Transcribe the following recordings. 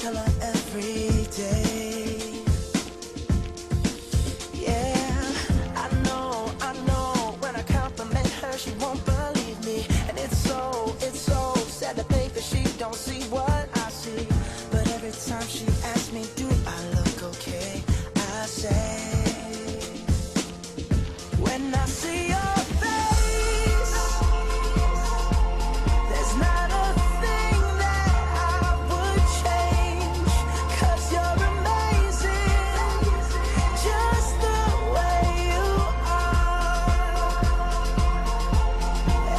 tell her every day. Yeah, I know, when I compliment her, she won't believe me. And it's so sad to think that she don't see what I see. But every time she asks me, do I look okay? I say, when I see your face, there's not a thing that I would change. 'Cause you're amazing, just the way you are.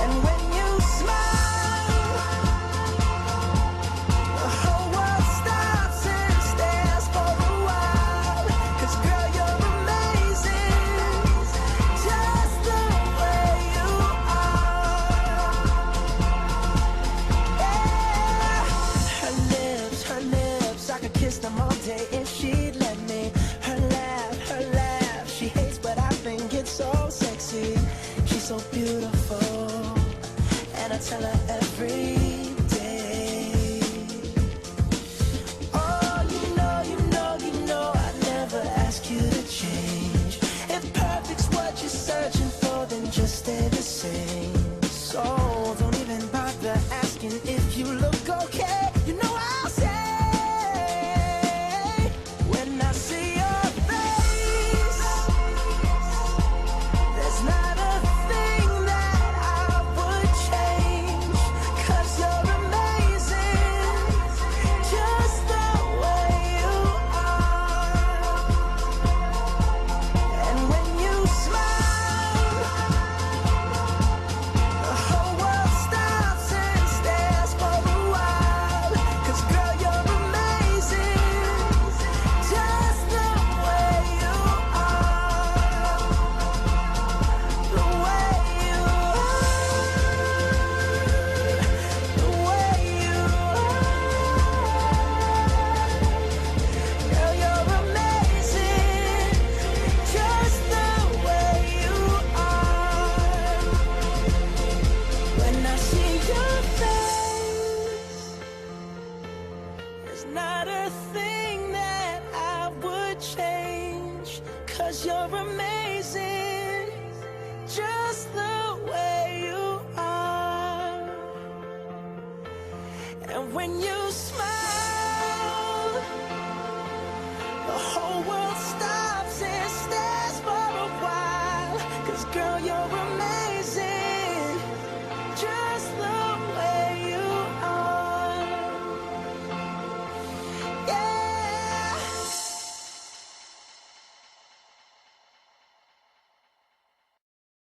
And when you smile, the whole world stops and stares for a while. 'Cause girl, you're amazing, just the way you are. Yeah. Her lips, I could kiss them all day if she'd let me. Her laugh, she hates but I think it's so sexy. She's so beautiful, and I tell her every day. Oh, you know, I never ask you to change. If perfect's what you're searching for, then just stay the same. So don't even bother asking if you look okay. You know I'll say, when I see your face, there's not a thing that I would change. 'Cause you're amazing, just the way you are. And when you smile, the whole world stops and stares for a while. 'Cause girl, you're amazing, just the way you are. The way you are. The way you are. Girl, you're amazing, just the way you are. When I see your face, there's not a thing that I would change. 'Cause you're amazing, just the way you are. And when you smile,